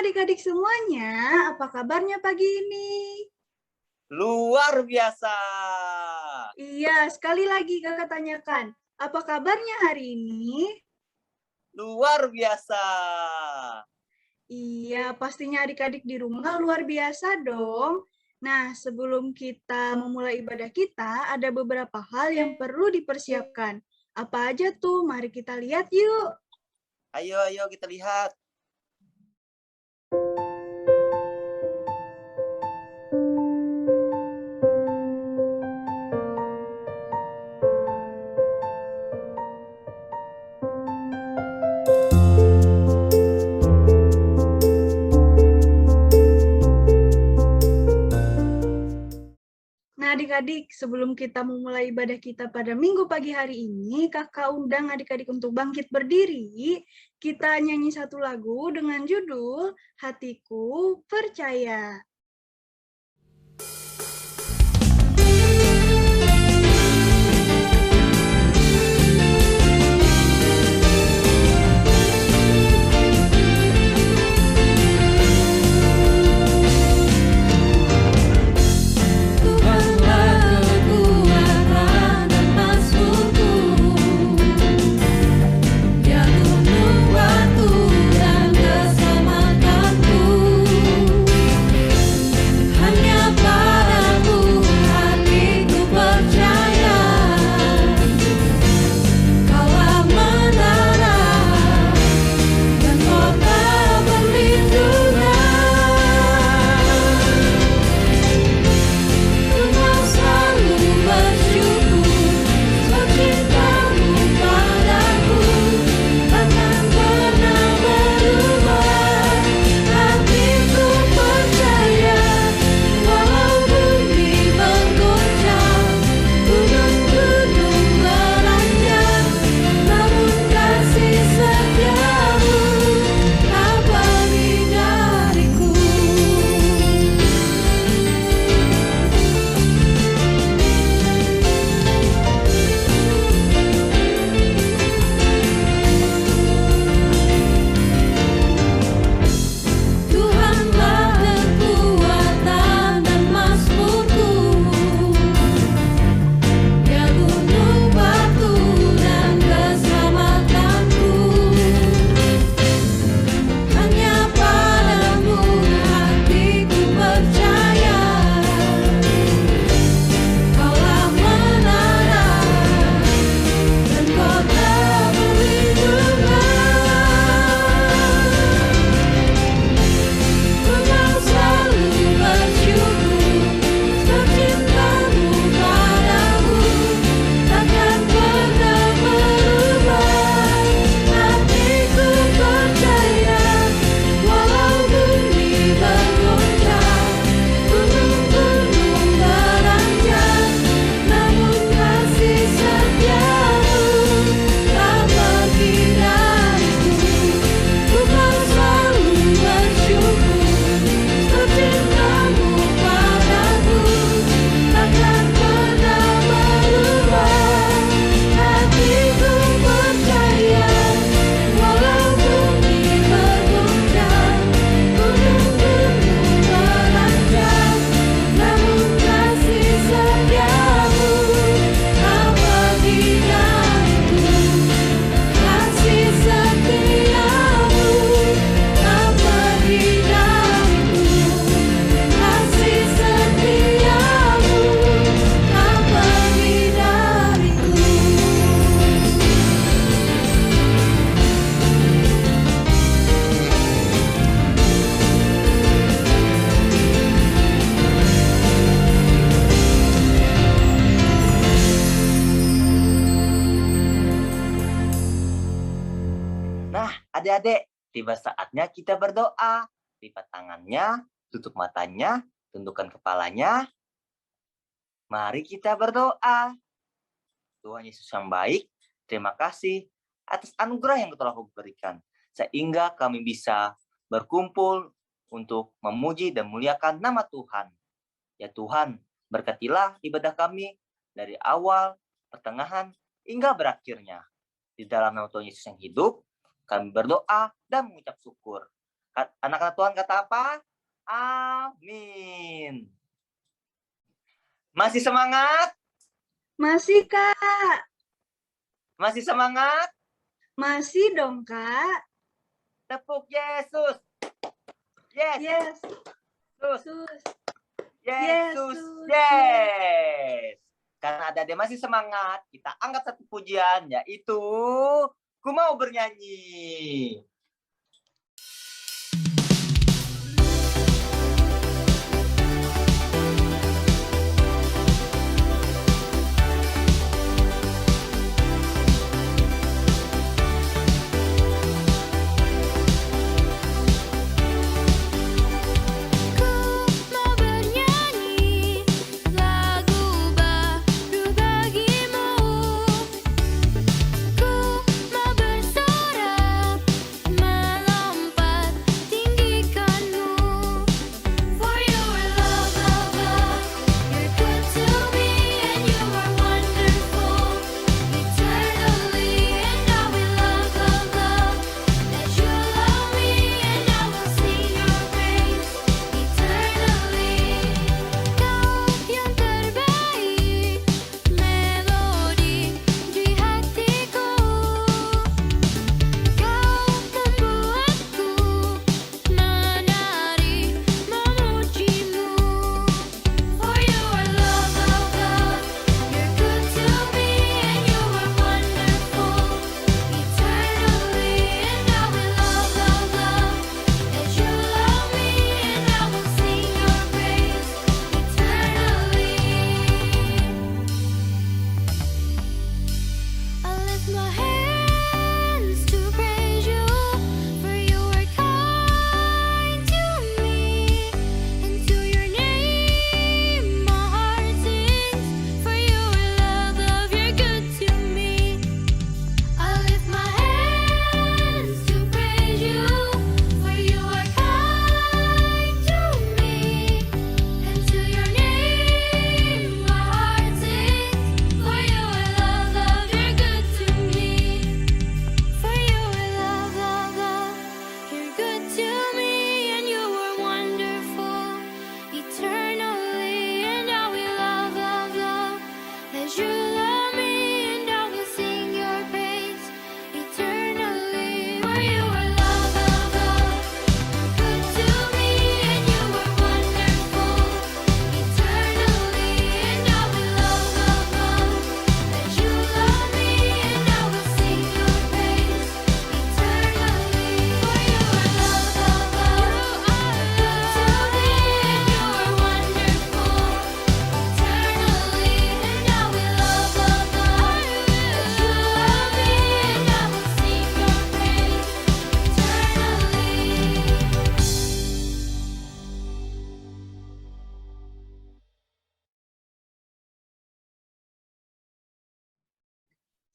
adik-adik semuanya, apa kabarnya pagi ini? Luar biasa. Iya, sekali lagi kakak tanyakan, apa kabarnya hari ini? Luar biasa. Iya, pastinya adik-adik di rumah luar biasa dong. Nah, sebelum kita memulai ibadah kita, ada beberapa hal yang perlu dipersiapkan. Apa aja tuh? Mari kita lihat yuk. Ayo kita lihat. Nah, adik-adik, sebelum kita memulai ibadah kita pada minggu pagi hari ini, kakak undang adik-adik untuk bangkit berdiri. Kita nyanyi satu lagu dengan judul Hatiku Percaya. Adik-adik, tiba saatnya kita berdoa. Lipat tangannya, tutup matanya, tundukkan kepalanya. Mari kita berdoa. Tuhan Yesus yang baik, terima kasih atas anugerah yang telah Kau berikan. Sehingga kami bisa berkumpul untuk memuji dan muliakan nama Tuhan. Ya Tuhan, berkatilah ibadah kami dari awal, pertengahan, hingga berakhirnya. Di dalam nama Tuhan Yesus yang hidup, kami berdoa dan mengucap syukur. Anak-anak Tuhan kata apa? Amin. Masih semangat? Masih, Kak. Masih semangat? Masih dong, Kak. Tepuk Yesus. Yes. Yes. Yesus. Yesus. Yes. Karena adik-adik masih semangat, kita angkat satu pujian, yaitu Ku Mau Bernyanyi.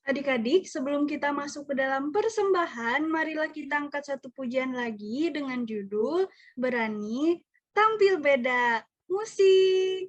Adik-adik, sebelum kita masuk ke dalam persembahan, marilah kita angkat satu pujian lagi dengan judul Berani Tampil Beda. Musik.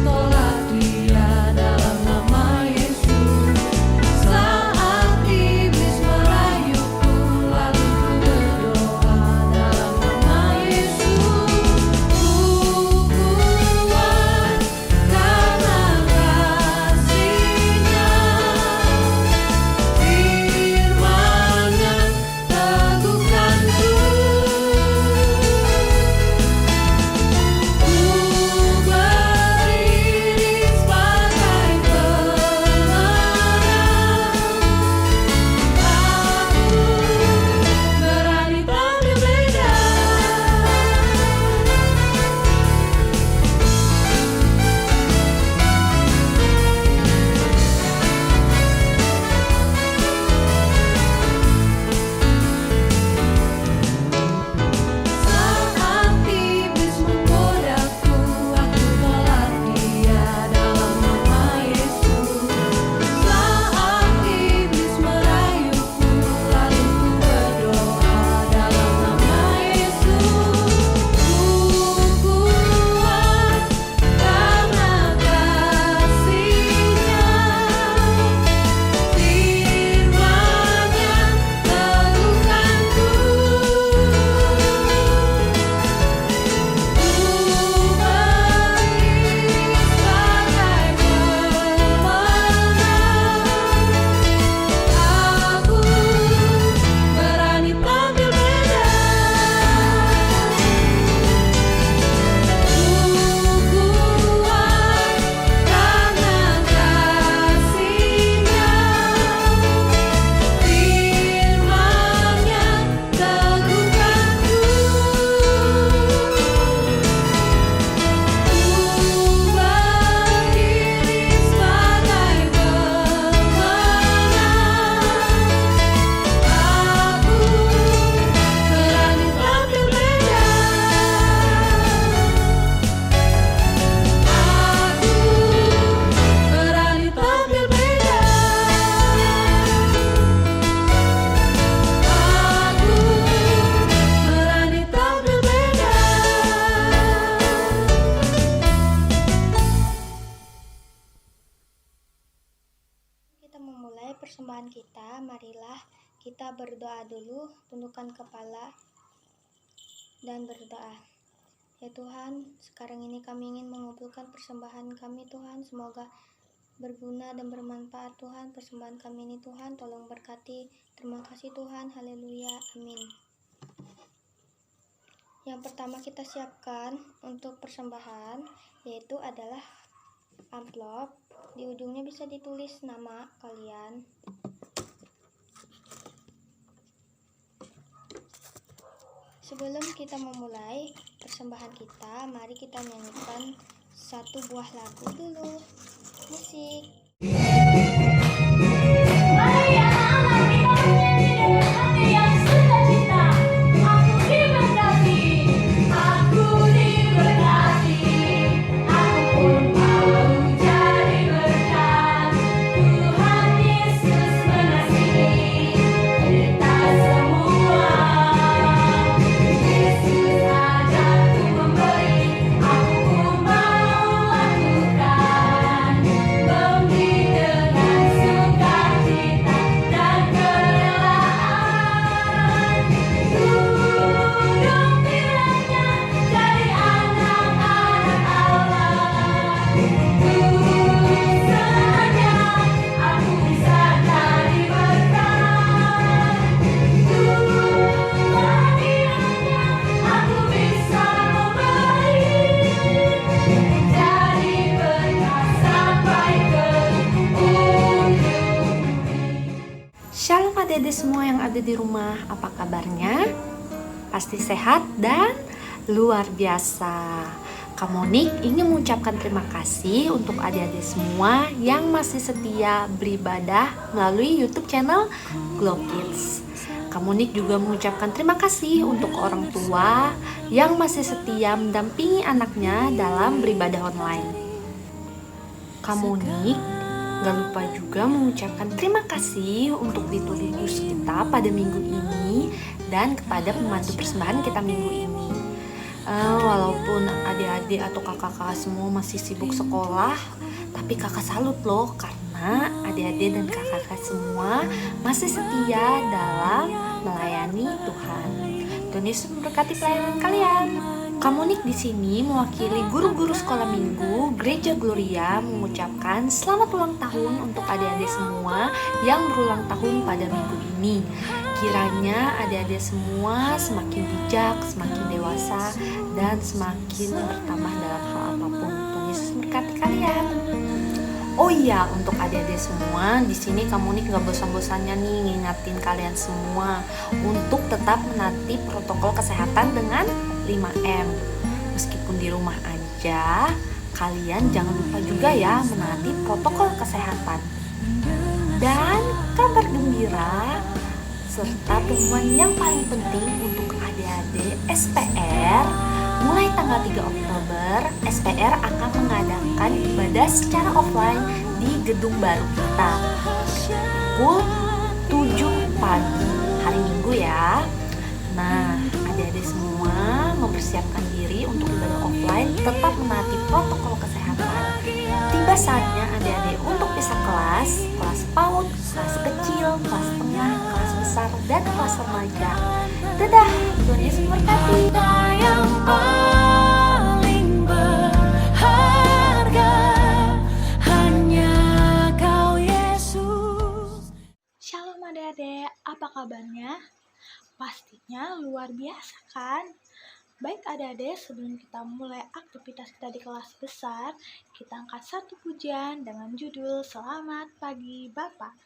Tolak dia dalam nama Yesus. persembahan kita, marilah kita berdoa dulu, tundukkan kepala dan berdoa. Ya Tuhan, sekarang ini kami ingin mengumpulkan persembahan kami Tuhan, semoga berguna dan bermanfaat Tuhan persembahan kami ini Tuhan, tolong berkati. Terima kasih Tuhan, haleluya, amin. Yang pertama kita siapkan untuk persembahan yaitu adalah amplop. Di ujungnya bisa ditulis nama kalian. Sebelum kita memulai persembahan kita, mari kita nyanyikan satu buah lagu dulu. Musik. Mari anak-anak kita menyanyi dengan hati yang sukacita. Aku diberkati, aku diberkati. Aku pun mau jadi berkat. Tuhan Yesus mengasihi kita semua. Yesus ajakku memberi, aku pun mau lakukan. Memberi dengan sukacita dan kerelaan. Duduk bilangnya jadi anak-anak Allah. Tulus saja aku bisa jadi berkat. Tuhan bilangnya aku bisa memberi. Jadi berkat sampai ke ujung. Shalom adik-adik semua yang ada di rumah, apa kabarnya? Pasti sehat dan luar biasa. Kak Monik ingin mengucapkan terima kasih untuk adik-adik semua yang masih setia beribadah melalui YouTube channel Glow Kids. Kak Monik juga mengucapkan terima kasih untuk orang tua yang masih setia mendampingi anaknya dalam beribadah online. Kak Monik gak lupa juga mengucapkan terima kasih untuk liturgus kita pada minggu ini dan kepada pembantu persembahan kita minggu ini. Walaupun adik-adik atau kakak-kakak semua masih sibuk sekolah, tapi kakak salut loh karena adik-adik dan kakak-kakak semua masih setia dalam melayani Tuhan. Tuhan Yesus memberkati pelayanan kalian. Kak Monik di sini mewakili guru-guru sekolah minggu Gereja Gloria mengucapkan selamat ulang tahun untuk adik-adik semua yang berulang tahun pada minggu ini. Kiranya adik-adik semua semakin bijak, semakin dewasa, dan semakin bertambah dalam hal apapun. Tuhan Yesus memberkati kalian. Oh iya, untuk adik-adik semua, di sini Kak Monik gak bosan-bosannya nih ngingatin kalian semua untuk tetap menaati protokol kesehatan dengan 5M. Meskipun di rumah aja, kalian jangan lupa juga ya menaati protokol kesehatan. Dan kabar gembira serta pengumuman yang paling penting untuk adik-adik SPR, mulai tanggal 3 Oktober, SPR akan mengadakan ibadah secara offline di gedung baru kita. Pukul 7 pagi, hari Minggu ya. Nah, adik-adik semua mempersiapkan diri untuk ibadah offline, tetap menaati protokol kesehatan. Tiba saatnya adik-adik untuk pisah kelas PAUD, kelas kecil, kelas tengah, kelas besar, dan kelas remaja. Dadah, Tuhan Yesus memberkati. Yang paling berharga hanya Kau Yesus. Shalom adik-adik, apa kabarnya? Pastinya luar biasa kan? Baik adik-adik, sebelum kita mulai aktivitas kita di kelas besar, kita angkat satu pujian dengan judul Selamat Pagi Bapak.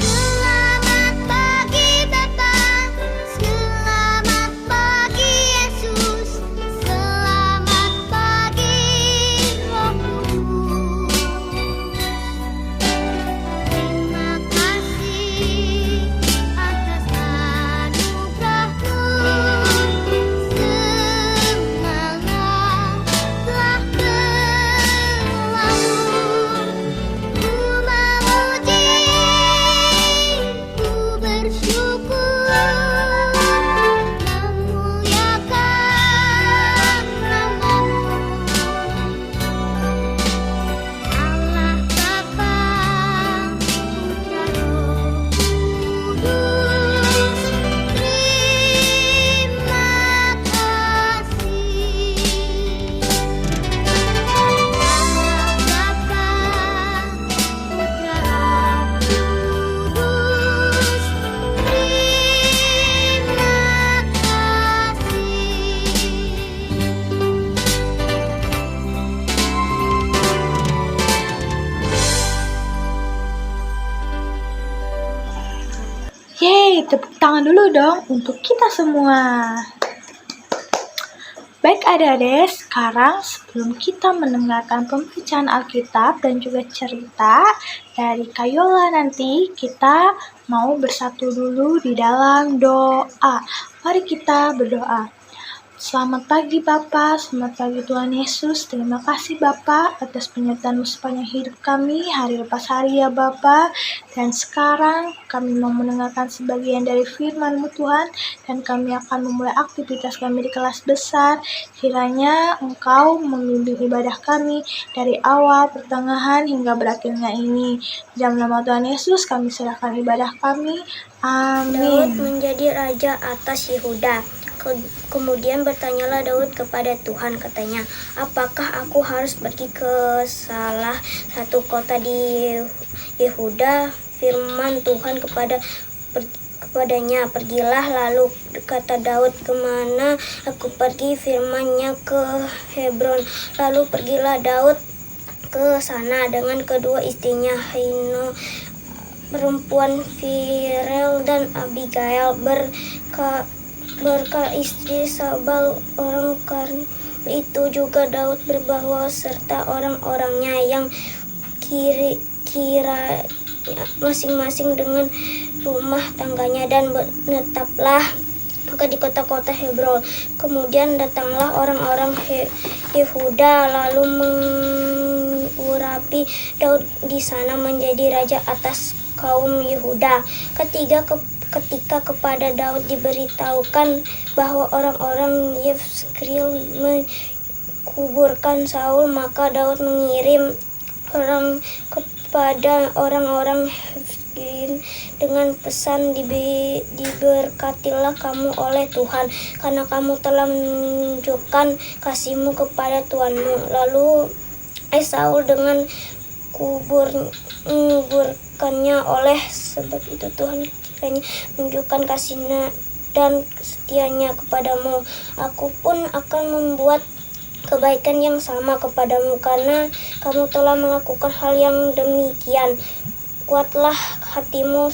Selamat pagi Bapak, selamat pagi Yesus, selamat pagi Roh Kudus. Terima kasih atas Yeay, tepuk tangan dulu dong untuk kita semua. Baik adik-adik, sekarang sebelum kita mendengarkan pembacaan Alkitab dan juga cerita dari Kak Yola nanti, kita mau bersatu dulu di dalam doa. Mari kita berdoa. Selamat pagi Bapak, selamat pagi Tuhan Yesus. Terima kasih Bapak atas penyertaan-Mu sepanjang hidup kami, hari lepas hari ya Bapak. Dan sekarang kami mau mendengarkan sebagian dari firman-Mu Tuhan, dan kami akan memulai aktivitas kami di kelas besar. Kiranya Engkau membimbing ibadah kami dari awal, pertengahan, hingga berakhirnya ini. Dalam nama Tuhan Yesus kami serahkan ibadah kami. Daud Amin. menjadi raja atas Yehuda. Kemudian bertanyalah Daud kepada Tuhan, katanya, apakah aku harus pergi ke salah satu kota di Yehuda? Firman Tuhan kepadanya, pergilah. Lalu kata Daud, kemana aku pergi? Firman-Nya ke Hebron. Lalu pergilah Daud ke sana dengan kedua istrinya, perempuan Firel dan Abigail, berkah istri Sabal orang Karmel. Itu juga Daud berbawa serta orang-orangnya yang kira masing-masing dengan rumah tangganya, dan menetaplah maka di kota-kota Hebron. Kemudian datanglah orang-orang Yehuda lalu mengurapi Daud di sana menjadi raja atas kaum Yehuda. Ketika kepada Daud diberitahukan bahwa orang-orang Yezreel menkuburkan Saul, maka Daud mengirim orang kepada orang-orang Yezreel dengan pesan, diberkatilah kamu oleh Tuhan, karena kamu telah menunjukkan kasih-Mu kepada Tuhanmu. Lalu Saul dengan kuburkannya oleh sebab itu Tuhan kiranya menunjukkan kasih-Nya dan setianya kepadamu. Aku pun akan membuat kebaikan yang sama kepadamu, karena kamu telah melakukan hal yang demikian. Kuatlah hatimu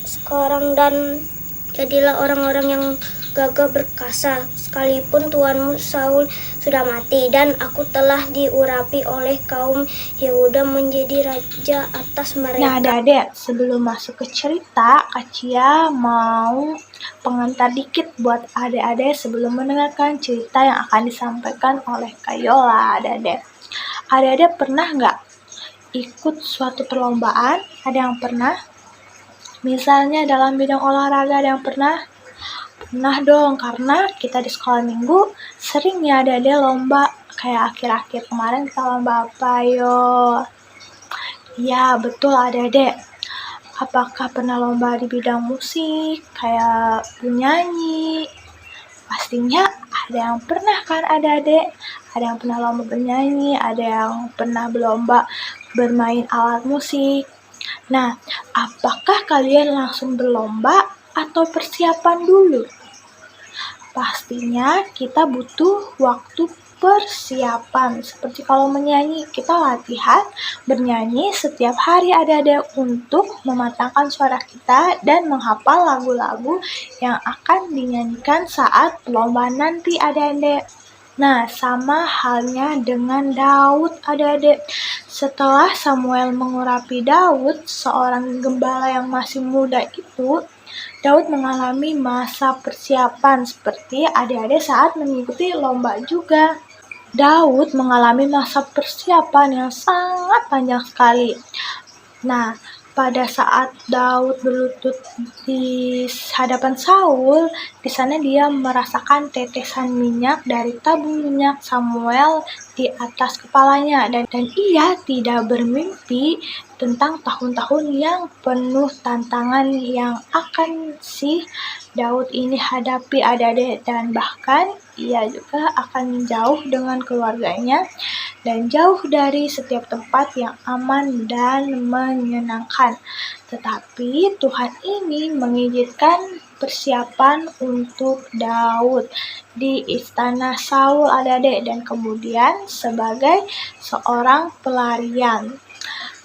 sekarang dan jadilah orang-orang yang gagah perkasa, sekalipun tuanmu Saul sudah mati, dan aku telah diurapi oleh kaum Yehuda menjadi raja atas mereka. Nah adik-adik, sebelum masuk ke cerita, Kak Cia mau pengantar dikit buat adik-adik sebelum mendengarkan cerita yang akan disampaikan oleh Kak Yola. Adik-adik pernah nggak ikut suatu perlombaan? Ada yang pernah? Misalnya dalam bidang olahraga, ada yang pernah? Pernah dong, karena kita di sekolah minggu sering ya ada lomba. Kayak akhir-akhir kemarin kita lomba apa yo? Ya betul adik-adik. Apakah pernah lomba di bidang musik, kayak bernyanyi? Pastinya ada yang pernah kan adik-adik? Ada yang pernah lomba bernyanyi, ada yang pernah berlomba bermain alat musik. Nah, apakah kalian langsung berlomba atau persiapan dulu? Pastinya kita butuh waktu persiapan. Seperti kalau menyanyi, kita latihan bernyanyi setiap hari adik-adik untuk mematangkan suara kita dan menghafal lagu-lagu yang akan dinyanyikan saat perlombaan nanti adik-adik. Nah, sama halnya dengan Daud adik-adik. Setelah Samuel mengurapi Daud, seorang gembala yang masih muda itu, Daud mengalami masa persiapan seperti adik-adik saat mengikuti lomba juga. Daud mengalami masa persiapan yang sangat panjang sekali. Nah, pada saat Daud berlutut di hadapan Saul, di sana dia merasakan tetesan minyak dari tabung minyak Samuel di atas kepalanya, dan ia tidak bermimpi tentang tahun-tahun yang penuh tantangan yang akan si Daud ini hadapi adik-adik, dan bahkan ia juga akan jauh dengan keluarganya dan jauh dari setiap tempat yang aman dan menyenangkan. Tetapi Tuhan ini mengizinkan persiapan untuk Daud di istana Saul adik-adik, dan kemudian sebagai seorang pelarian.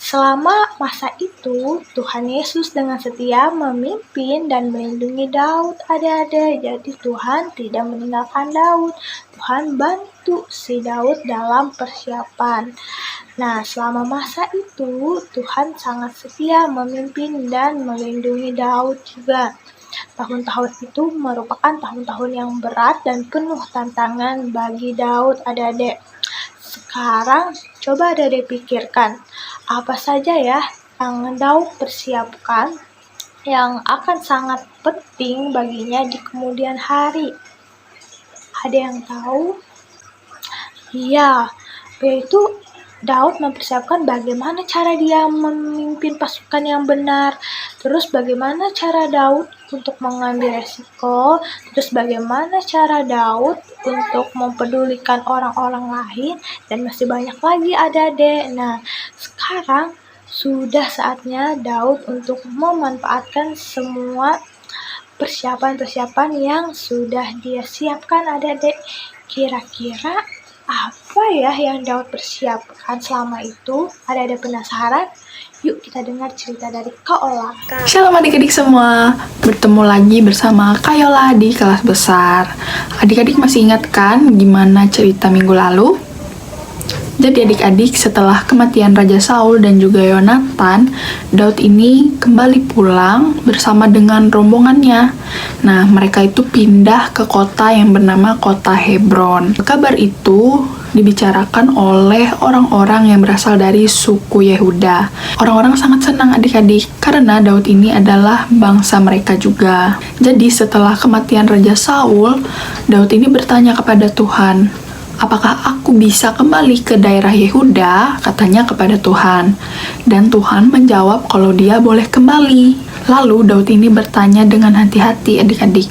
Selama masa itu, Tuhan Yesus dengan setia memimpin dan melindungi Daud, adik-adik. Jadi Tuhan tidak meninggalkan Daud. Tuhan bantu si Daud dalam persiapan. Nah, selama masa itu, Tuhan sangat setia memimpin dan melindungi Daud juga. Tahun-tahun itu merupakan tahun-tahun yang berat dan penuh tantangan bagi Daud, adik-adik. Sekarang, coba adik-adik pikirkan, apa saja ya yang Daud persiapkan yang akan sangat penting baginya di kemudian hari? Ada yang tahu? Iya, yaitu Daud mempersiapkan bagaimana cara dia memimpin pasukan yang benar, terus bagaimana cara Daud untuk mengambil resiko, terus bagaimana cara Daud untuk mempedulikan orang-orang lain, dan masih banyak lagi adik-adik. Nah, sekarang sudah saatnya Daud untuk memanfaatkan semua persiapan-persiapan yang sudah dia siapkan, adik-adik. Kira-kira apa ya yang Daud persiapkan selama itu? Ada penasaran? Yuk kita dengar cerita dari Kak Ola. Shalom adik-adik semua, bertemu lagi bersama Kak Yola di kelas besar. Adik-adik masih ingat kan gimana cerita minggu lalu? Jadi adik-adik, setelah kematian Raja Saul dan juga Yonatan, Daud ini kembali pulang bersama dengan rombongannya. Nah, mereka itu pindah ke kota yang bernama kota Hebron. Kabar itu dibicarakan oleh orang-orang yang berasal dari suku Yehuda. Orang-orang sangat senang adik-adik, karena Daud ini adalah bangsa mereka juga. Jadi setelah kematian Raja Saul, Daud ini bertanya kepada Tuhan, apakah aku bisa kembali ke daerah Yehuda? Katanya kepada Tuhan. Dan Tuhan menjawab kalau dia boleh kembali. Lalu Daud ini bertanya dengan hati-hati adik-adik.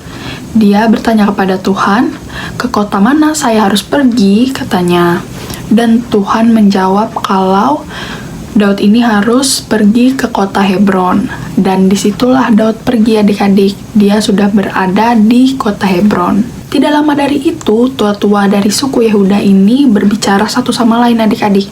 Dia bertanya kepada Tuhan, ke kota mana saya harus pergi? Katanya. Dan Tuhan menjawab kalau Daud ini harus pergi ke kota Hebron. Dan disitulah Daud pergi adik-adik. Dia sudah berada di kota Hebron. Tidak lama dari itu, tua-tua dari suku Yehuda ini berbicara satu sama lain adik-adik.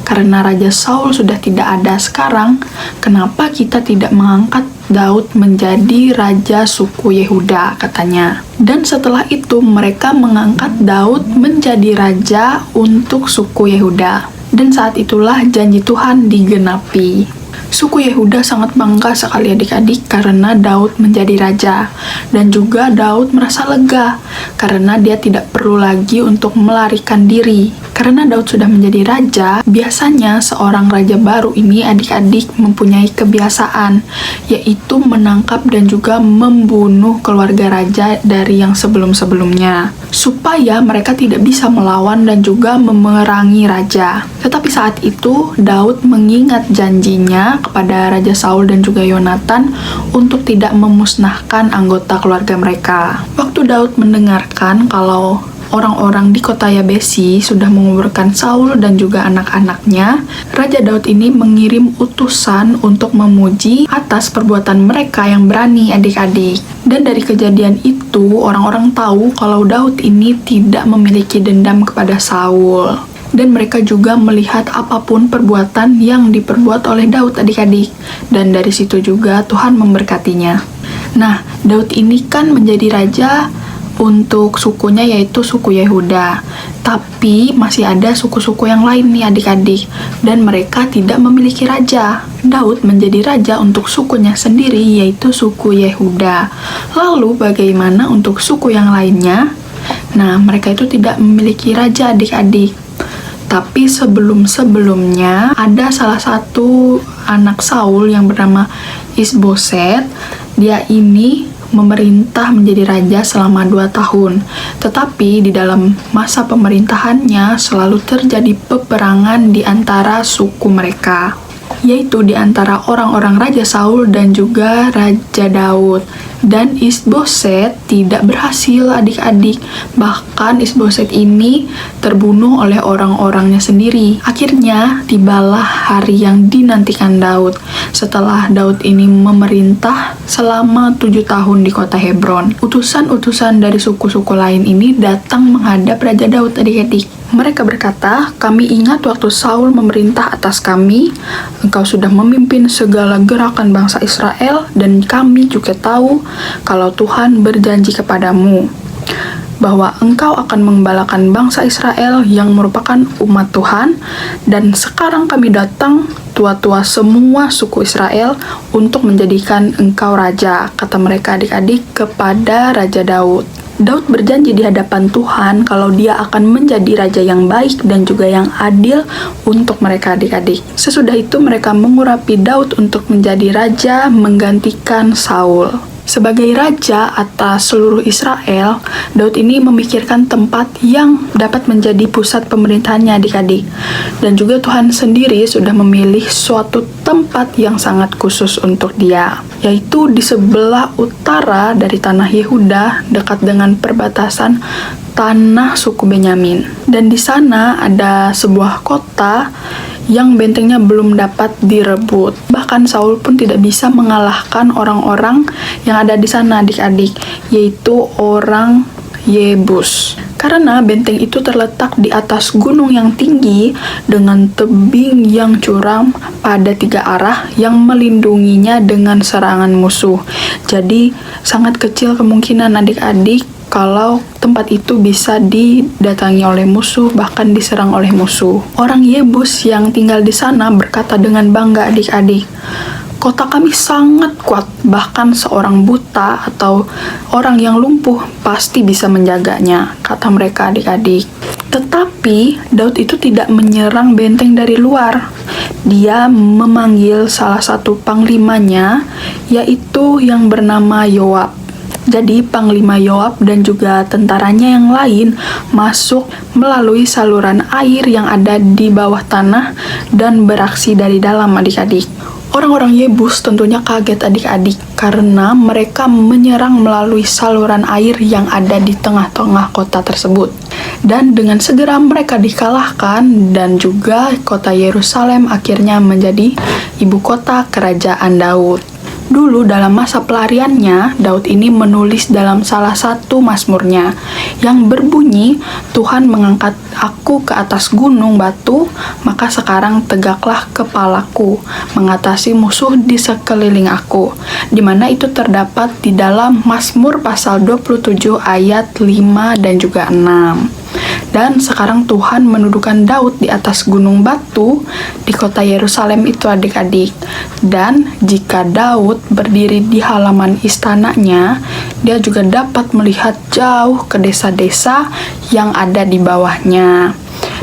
Karena Raja Saul sudah tidak ada sekarang, kenapa kita tidak mengangkat Daud menjadi Raja suku Yehuda, katanya. Dan setelah itu mereka mengangkat Daud menjadi Raja untuk suku Yehuda. Dan saat itulah janji Tuhan digenapi. Suku Yehuda sangat bangga sekali adik-adik karena Daud menjadi raja. Dan juga Daud merasa lega karena dia tidak perlu lagi untuk melarikan diri. Karena Daud sudah menjadi raja, biasanya seorang raja baru ini adik-adik mempunyai kebiasaan, yaitu menangkap dan juga membunuh keluarga raja dari yang sebelum-sebelumnya, supaya mereka tidak bisa melawan dan juga memerangi raja. Tetapi saat itu, Daud mengingat janjinya kepada Raja Saul dan juga Yonatan untuk tidak memusnahkan anggota keluarga mereka. Waktu Daud mendengarkan kalau orang-orang di kota Yabesi sudah menguburkan Saul dan juga anak-anaknya, Raja Daud ini mengirim utusan untuk memuji atas perbuatan mereka yang berani adik-adik. Dan dari kejadian itu, orang-orang tahu kalau Daud ini tidak memiliki dendam kepada Saul. Dan mereka juga melihat apapun perbuatan yang diperbuat oleh Daud adik-adik. Dan dari situ juga Tuhan memberkatinya. Nah, Daud ini kan menjadi raja untuk sukunya yaitu suku Yehuda. Tapi masih ada suku-suku yang lain nih adik-adik. Dan mereka tidak memiliki raja. Daud menjadi raja untuk sukunya sendiri yaitu suku Yehuda. Lalu bagaimana untuk suku yang lainnya? Nah, mereka itu tidak memiliki raja adik-adik. Tapi sebelum-sebelumnya ada salah satu anak Saul yang bernama Isboset. Dia ini memerintah menjadi raja selama 2 tahun. Tetapi di dalam masa pemerintahannya selalu terjadi peperangan di antara suku mereka, yaitu di antara orang-orang Raja Saul dan juga Raja Daud. Dan Isboset tidak berhasil adik-adik. Bahkan Isboset ini terbunuh oleh orang-orangnya sendiri. Akhirnya tibalah hari yang dinantikan Daud. Setelah Daud ini memerintah selama 7 tahun di kota Hebron, utusan-utusan dari suku-suku lain ini datang menghadap Raja Daud adik-adik. Mereka berkata, "Kami ingat waktu Saul memerintah atas kami, engkau sudah memimpin segala gerakan bangsa Israel, dan kami juga tahu kalau Tuhan berjanji kepadamu bahwa engkau akan mengembalakan bangsa Israel yang merupakan umat Tuhan, dan sekarang kami datang, tua-tua semua suku Israel, untuk menjadikan engkau raja," kata mereka adik-adik kepada Raja Daud. Daud berjanji di hadapan Tuhan kalau dia akan menjadi raja yang baik dan juga yang adil untuk mereka adik-adik. Sesudah itu mereka mengurapi Daud untuk menjadi raja menggantikan Saul. Sebagai raja atas seluruh Israel, Daud ini memikirkan tempat yang dapat menjadi pusat pemerintahannya adik-adik. Dan juga Tuhan sendiri sudah memilih suatu tempat yang sangat khusus untuk dia, yaitu di sebelah utara dari tanah Yehuda, dekat dengan perbatasan tanah suku Benyamin. Dan di sana ada sebuah kota yang bentengnya belum dapat direbut. Bahkan Saul pun tidak bisa mengalahkan orang-orang yang ada di sana adik-adik, yaitu orang Yebus. Karena benteng itu terletak di atas gunung yang tinggi dengan tebing yang curam pada 3 arah yang melindunginya dengan serangan musuh. Jadi sangat kecil kemungkinan adik-adik kalau tempat itu bisa didatangi oleh musuh, bahkan diserang oleh musuh. Orang Yebus yang tinggal di sana berkata dengan bangga adik-adik, "Kota kami sangat kuat, bahkan seorang buta atau orang yang lumpuh pasti bisa menjaganya," kata mereka adik-adik. Tetapi Daud itu tidak menyerang benteng dari luar. Dia memanggil salah satu panglimanya, yaitu yang bernama Yoab. Jadi Panglima Yoab dan juga tentaranya yang lain masuk melalui saluran air yang ada di bawah tanah dan beraksi dari dalam adik-adik. Orang-orang Yebus tentunya kaget adik-adik karena mereka menyerang melalui saluran air yang ada di tengah-tengah kota tersebut. Dan dengan segera mereka dikalahkan dan juga kota Yerusalem akhirnya menjadi ibu kota kerajaan Daud. Dulu dalam masa pelariannya, Daud ini menulis dalam salah satu mazmurnya yang berbunyi, "Tuhan mengangkat aku ke atas gunung batu, maka sekarang tegaklah kepalaku, mengatasi musuh di sekeliling aku." Di mana itu terdapat di dalam Mazmur pasal 27 ayat 5 dan juga 6. Dan sekarang Tuhan mendudukan Daud di atas gunung batu di kota Yerusalem itu adik-adik. Dan jika Daud berdiri di halaman istananya, dia juga dapat melihat jauh ke desa-desa yang ada di bawahnya.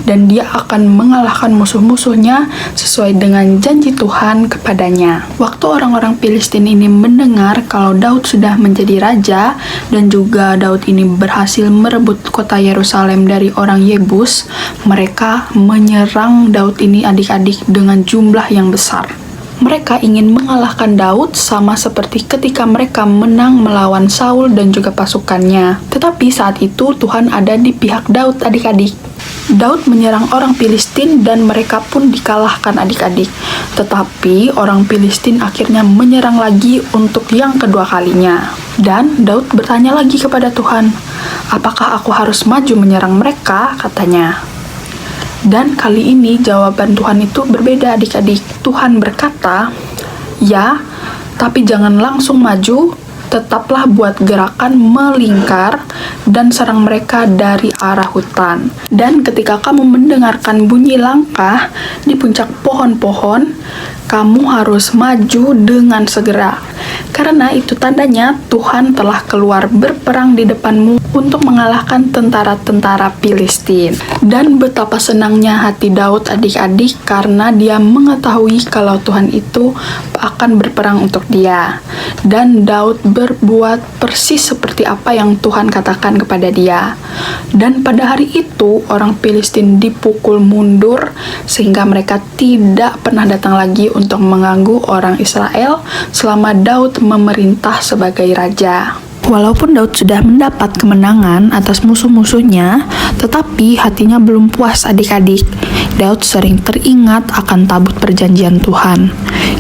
Dan dia akan mengalahkan musuh-musuhnya sesuai dengan janji Tuhan kepadanya. Waktu orang-orang Filistin ini mendengar kalau Daud sudah menjadi raja dan juga Daud ini berhasil merebut kota Yerusalem dari orang Yebus, mereka menyerang Daud ini adik-adik dengan jumlah yang besar. Mereka ingin mengalahkan Daud sama seperti ketika mereka menang melawan Saul dan juga pasukannya. Tetapi saat itu Tuhan ada di pihak Daud adik-adik. Daud menyerang orang Filistin dan mereka pun dikalahkan adik-adik. Tetapi orang Filistin akhirnya menyerang lagi untuk yang kedua kalinya. Dan Daud bertanya lagi kepada Tuhan, "Apakah aku harus maju menyerang mereka?" katanya. Dan kali ini jawaban Tuhan itu berbeda adik-adik. Tuhan berkata, "Ya, tapi jangan langsung maju, tetaplah buat gerakan melingkar dan serang mereka dari arah hutan. Dan ketika kamu mendengarkan bunyi langkah di puncak pohon-pohon, kamu harus maju dengan segera. Karena itu tandanya Tuhan telah keluar berperang di depanmu untuk mengalahkan tentara-tentara Filistin." Dan betapa senangnya hati Daud adik-adik karena dia mengetahui kalau Tuhan itu akan berperang untuk dia. Dan Daud berbuat persis seperti apa yang Tuhan katakan kepada dia. Dan pada hari itu orang Filistin dipukul mundur sehingga mereka tidak pernah datang lagi untuk mengganggu orang Israel selama Daud memerintah sebagai raja. Walaupun Daud sudah mendapat kemenangan atas musuh-musuhnya, tetapi hatinya belum puas adik-adik. Daud sering teringat akan tabut perjanjian Tuhan,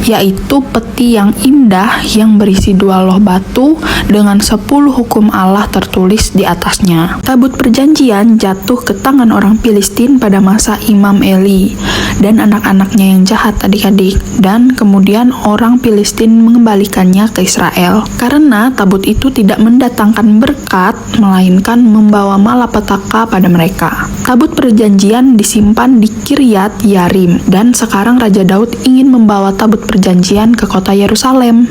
yaitu peti yang indah yang berisi 2 loh batu dengan 10 hukum Allah tertulis di atasnya. Tabut perjanjian jatuh ke tangan orang Filistin pada masa Imam Eli dan anak-anaknya yang jahat adik-adik, dan kemudian orang Filistin mengembalikannya ke Israel. Karena tabut itu tidak mendatangkan berkat, melainkan membawa malapetaka pada mereka. Tabut perjanjian disimpan di Kiryat Yarim, dan sekarang Raja Daud ingin membawa tabut perjanjian ke kota Yerusalem,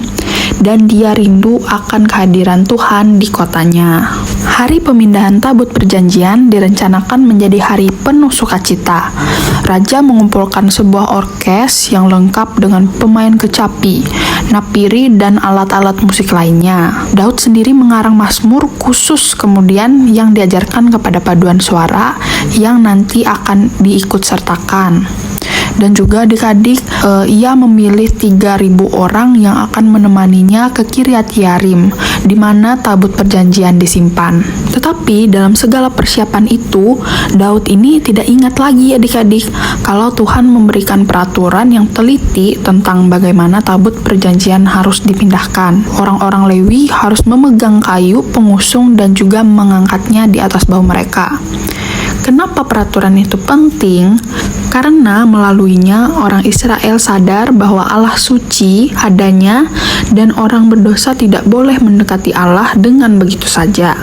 dan dia rindu akan kehadiran Tuhan di kotanya. Hari pemindahan tabut perjanjian direncanakan menjadi hari penuh sukacita. Raja mengumpulkan sebuah orkes yang lengkap dengan pemain kecapi, napiri, dan alat-alat musik lainnya. Daud sendiri mengarang mazmur khusus kemudian yang diajarkan kepada paduan suara yang nanti akan diikut sertakan. Dan juga adik-adik, ia memilih 3.000 orang yang akan menemaninya ke Kiryat Yarim, di mana tabut perjanjian disimpan. Tetapi dalam segala persiapan itu, Daud ini tidak ingat lagi adik-adik, kalau Tuhan memberikan peraturan yang teliti tentang bagaimana tabut perjanjian harus dipindahkan. Orang-orang Lewi harus memegang kayu pengusung dan juga mengangkatnya di atas bahu mereka. Kenapa peraturan itu penting? Karena melaluinya orang Israel sadar bahwa Allah suci adanya dan orang berdosa tidak boleh mendekati Allah dengan begitu saja.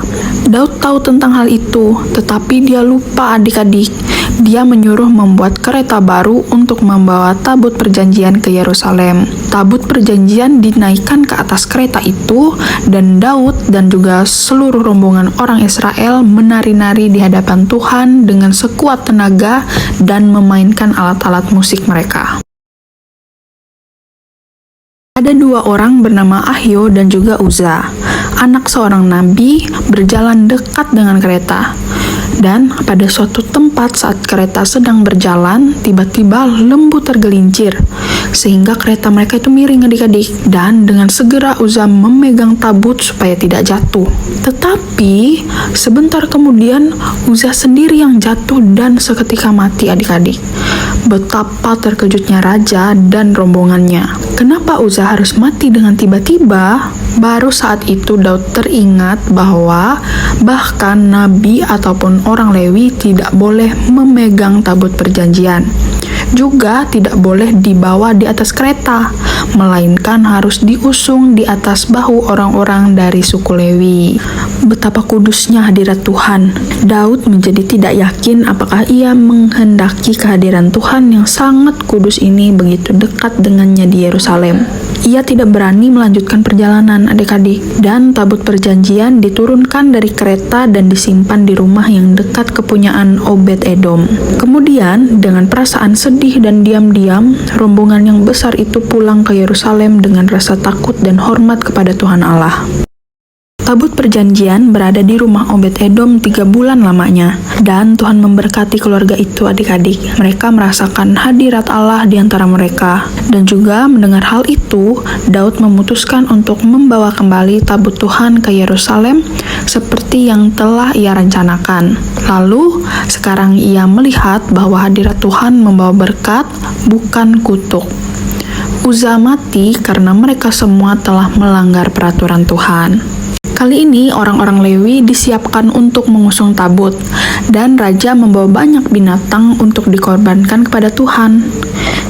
Daud tahu tentang hal itu, tetapi dia lupa adik-adik. Dia menyuruh membuat kereta baru untuk membawa tabut perjanjian ke Yerusalem. Tabut perjanjian dinaikkan ke atas kereta itu, dan Daud dan juga seluruh rombongan orang Israel menari-nari di hadapan Tuhan dengan sekuat tenaga dan memainkan alat-alat musik mereka. Ada 2 orang bernama Ahio dan juga Uza, anak seorang nabi, berjalan dekat dengan kereta. Dan pada suatu tempat saat kereta sedang berjalan, tiba-tiba lembu tergelincir, sehingga kereta mereka itu miring adik-adik, dan dengan segera Uza memegang tabut supaya tidak jatuh. Tetapi sebentar kemudian Uza sendiri yang jatuh dan seketika mati adik-adik. Betapa terkejutnya raja dan rombongannya. Kenapa Uza harus mati dengan tiba-tiba? Baru saat itu Daud teringat bahwa bahkan nabi ataupun orang Lewi tidak boleh memegang tabut perjanjian. Juga tidak boleh dibawa di atas kereta, melainkan harus diusung di atas bahu orang-orang dari suku Lewi. Betapa kudusnya hadirat Tuhan. Daud menjadi tidak yakin apakah ia menghendaki kehadiran Tuhan yang sangat kudus ini begitu dekat dengannya di Yerusalem. Ia tidak berani melanjutkan perjalanan adik-adik, dan tabut perjanjian diturunkan dari kereta dan disimpan di rumah yang dekat kepunyaan Obed Edom. Kemudian dengan perasaan sedih dan diam-diam, rombongan yang besar itu pulang ke Yerusalem dengan rasa takut dan hormat kepada Tuhan Allah. Tabut perjanjian berada di rumah Obed Edom 3 bulan lamanya, dan Tuhan memberkati keluarga itu adik-adik. Mereka merasakan hadirat Allah di antara mereka, dan juga mendengar hal itu, Daud memutuskan untuk membawa kembali tabut Tuhan ke Yerusalem seperti yang telah ia rencanakan. Lalu, sekarang ia melihat bahwa hadirat Tuhan membawa berkat, bukan kutuk. Uza mati karena mereka semua telah melanggar peraturan Tuhan. Kali ini orang-orang Lewi disiapkan untuk mengusung tabut, dan raja membawa banyak binatang untuk dikorbankan kepada Tuhan.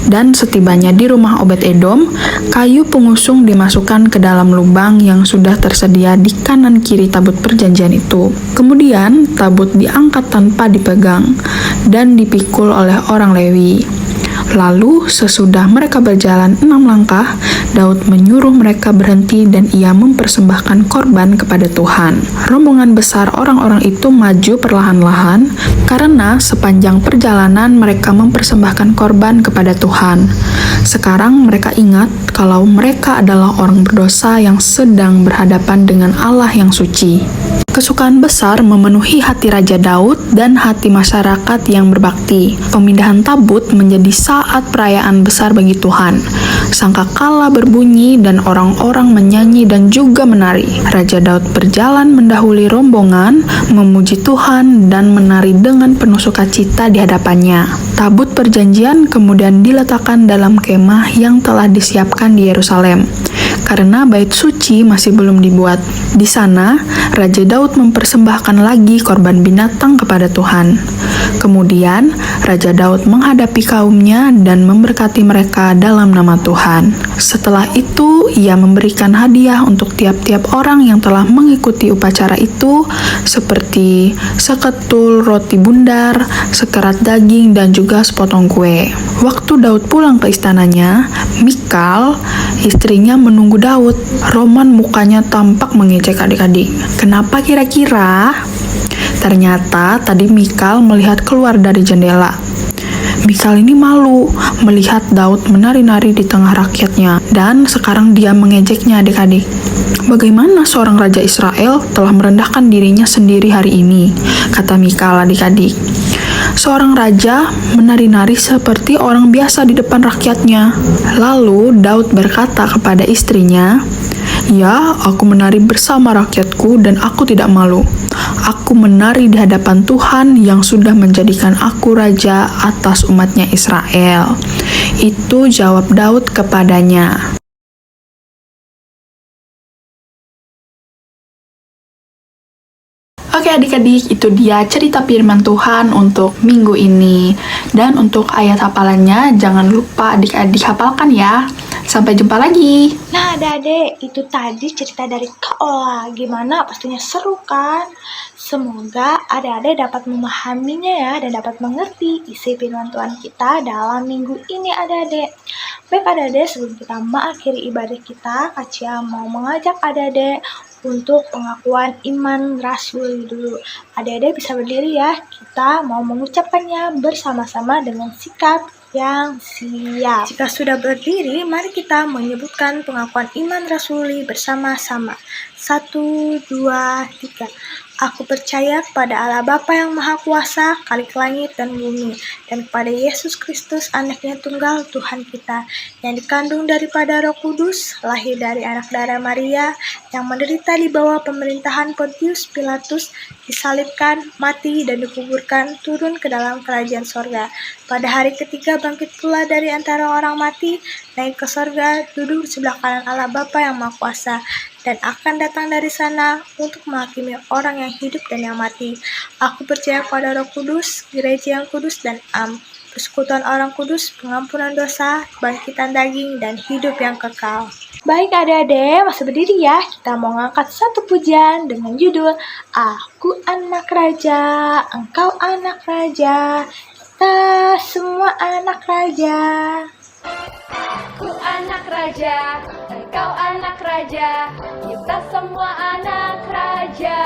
Dan setibanya di rumah Obed Edom, kayu pengusung dimasukkan ke dalam lubang yang sudah tersedia di kanan kiri tabut perjanjian itu. Kemudian tabut diangkat tanpa dipegang dan dipikul oleh orang Lewi. Lalu sesudah mereka berjalan 6 langkah, Daud menyuruh mereka berhenti dan ia mempersembahkan korban kepada Tuhan. Rombongan besar orang-orang itu maju perlahan-lahan karena sepanjang perjalanan mereka mempersembahkan korban kepada Tuhan. Sekarang mereka ingat kalau mereka adalah orang berdosa yang sedang berhadapan dengan Allah yang suci. Kesukaan besar memenuhi hati Raja Daud dan hati masyarakat yang berbakti. Pemindahan tabut menjadi saat perayaan besar bagi Tuhan. Sangkakala berbunyi dan orang-orang menyanyi dan juga menari. Raja Daud berjalan mendahului rombongan, memuji Tuhan dan menari dengan penuh sukacita di hadapannya. Tabut perjanjian kemudian diletakkan dalam kemah yang telah disiapkan di Yerusalem, karena bait suci masih belum dibuat. Di sana, Raja Daud mempersembahkan lagi korban binatang kepada Tuhan. Kemudian, Raja Daud menghadapi kaumnya dan memberkati mereka dalam nama Tuhan. Setelah itu, ia memberikan hadiah untuk tiap-tiap orang yang telah mengikuti upacara itu, seperti seketul roti bundar, sekerat daging, dan juga sepotong kue. Waktu Daud pulang ke istananya, Mikal, istrinya, menunggu Daud. Roman mukanya tampak mengejek adik-adik. Kenapa kira-kira? Ternyata tadi Mikal melihat keluar dari jendela. Mikal ini malu melihat Daud menari-nari di tengah rakyatnya, dan sekarang dia mengejeknya adik-adik. Bagaimana seorang raja Israel telah merendahkan dirinya sendiri hari ini, kata Mikal adik-adik. Seorang raja menari-nari seperti orang biasa di depan rakyatnya. Lalu Daud berkata kepada istrinya, "Ya, aku menari bersama rakyatku dan aku tidak malu. Aku menari di hadapan Tuhan yang sudah menjadikan aku raja atas umatnya Israel." Itu jawab Daud kepadanya. Oke adik-adik, itu dia cerita firman Tuhan untuk minggu ini. Dan untuk ayat hafalannya, jangan lupa adik-adik hafalkan ya. Sampai jumpa lagi. Nah, adik-adik, itu tadi cerita dari Kak Ola. Gimana? Pastinya seru kan? Semoga adik-adik dapat memahaminya ya, dan dapat mengerti isi firman Tuhan kita dalam minggu ini adik-adik. Baik adik-adik, sebelum kita mengakhiri ibadah kita, Kak Cia mau mengajak adik-adik untuk pengakuan iman rasuli dulu. Adik-adik bisa berdiri ya, kita mau mengucapkannya bersama-sama dengan sikap yang siap. Jika sudah berdiri, mari kita menyebutkan pengakuan iman rasuli bersama-sama. 1, 2, 3. Aku percaya kepada Allah Bapa yang Maha Kuasa, Khalik langit dan bumi, dan kepada Yesus Kristus, Anaknya Tunggal Tuhan kita, yang dikandung daripada Roh Kudus, lahir dari anak darah Maria, yang menderita di bawah pemerintahan Pontius Pilatus, disalibkan, mati, dan dikuburkan, turun ke dalam kerajaan sorga. Pada hari ketiga bangkit pula dari antara orang mati, naik ke sorga, duduk di sebelah kanan Allah Bapa yang Maha Kuasa, dan akan datang dari sana untuk menghakimi orang yang hidup dan yang mati. Aku percaya pada Roh Kudus, gereja yang kudus dan persekutuan orang kudus, pengampunan dosa, kebangkitan daging, dan hidup yang kekal. Baik adik-adik, masih berdiri ya. Kita mau ngangkat satu pujian dengan judul Aku Anak Raja, Engkau Anak Raja, kita semua anak raja. Aku anak raja, engkau anak raja, kita semua anak raja.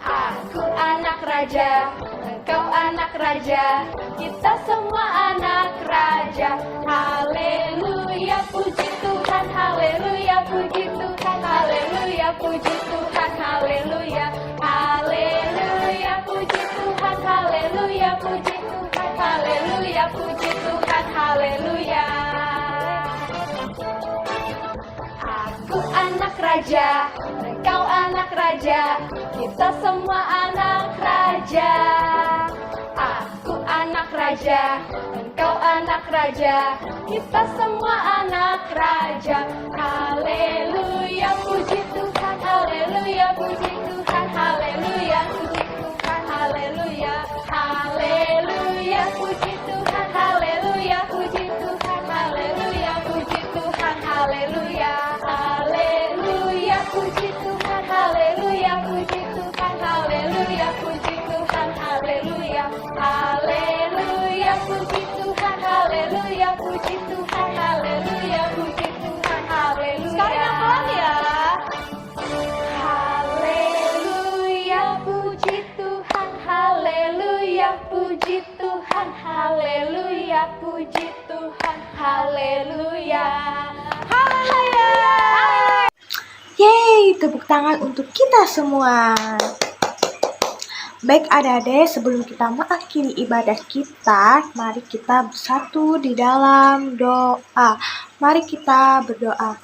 Aku anak raja, engkau anak raja, kita semua anak raja. Haleluya, puji Tuhan, haleluya, puji Tuhan, haleluya, puji Tuhan, haleluya. Haleluya, puji Tuhan, haleluya, puji Tuhan, haleluya, puji Tuhan, haleluya. Aku anak raja, engkau anak raja, kita semua anak raja. Aku anak raja, engkau anak raja, kita semua anak raja. Haleluya, puji Tuhan, haleluya, puji Tuhan, haleluya, puji Tuhan, haleluya. Haleluya, puji Tuhan, haleluya, puji Tuhan, haleluya, puji Tuhan, haleluya. Haleluya, puji Tuhan, haleluya, puji Tuhan, haleluya, puji Tuhan, haleluya. Haleluya, puji Tuhan, haleluya, puji Tuhan, haleluya, puji Tuhan, haleluya. Sekali yang pelan ya. Haleluya, puji Tuhan, haleluya, puji Tuhan, haleluya, puji Tuhan, haleluya. Haleluya. Yeay, tepuk tangan untuk kita semua. Baik adik-adik, sebelum kita mengakhiri ibadah kita, mari kita bersatu di dalam doa. Mari kita berdoa.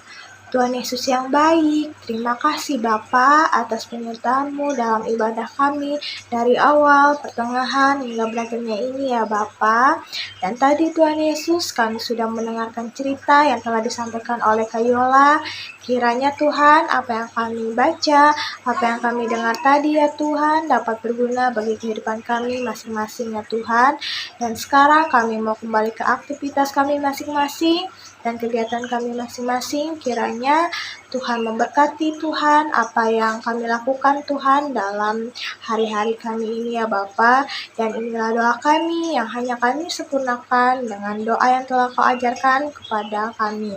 Tuhan Yesus yang baik, terima kasih Bapa atas penyertaan-Mu dalam ibadah kami dari awal, pertengahan, hingga berakhirnya ini ya Bapa. Dan tadi Tuhan Yesus kami sudah mendengarkan cerita yang telah disampaikan oleh Kayola. Kiranya Tuhan apa yang kami baca, apa yang kami dengar tadi ya Tuhan dapat berguna bagi kehidupan kami masing-masing ya Tuhan. Dan sekarang kami mau kembali ke aktivitas kami masing-masing dan kegiatan kami masing-masing. Kiranya Tuhan memberkati Tuhan apa yang kami lakukan Tuhan dalam hari-hari kami ini ya Bapa. Dan inilah doa kami yang hanya kami sempurnakan dengan doa yang telah Kau ajarkan kepada kami.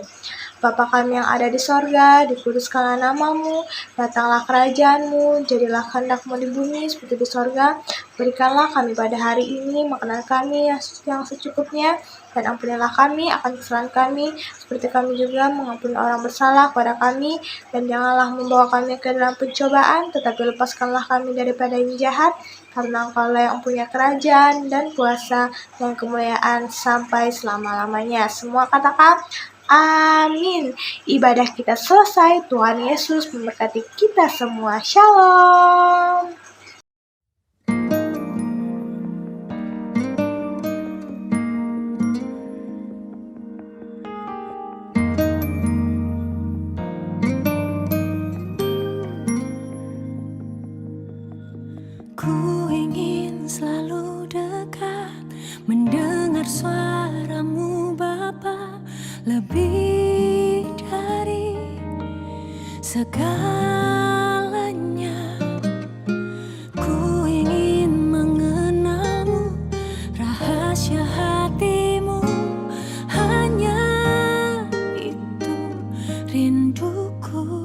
Bapa kami yang ada di sorga, dikuduskanlah nama-Mu, datanglah kerajaan-Mu, jadilah kehendak-Mu di bumi seperti di sorga. Berikanlah kami pada hari ini makanan kami yang secukupnya, dan ampunilah kami akan kesalahan kami, seperti kami juga mengampuni orang bersalah kepada kami. Dan janganlah membawa kami ke dalam pencobaan, tetapi lepaskanlah kami daripada yang jahat, karena Engkau-lah yang punya kerajaan dan kuasa dan kemuliaan sampai selama-lamanya. Semua katakan amin. Ibadah kita selesai. Tuhan Yesus memberkati kita semua. Shalom. Ku ingin selalu dekat, mendengar suara-Mu Bapa, lebih dari segalanya. Ku ingin mengenal-Mu, rahasia hati-Mu, hanya itu rinduku.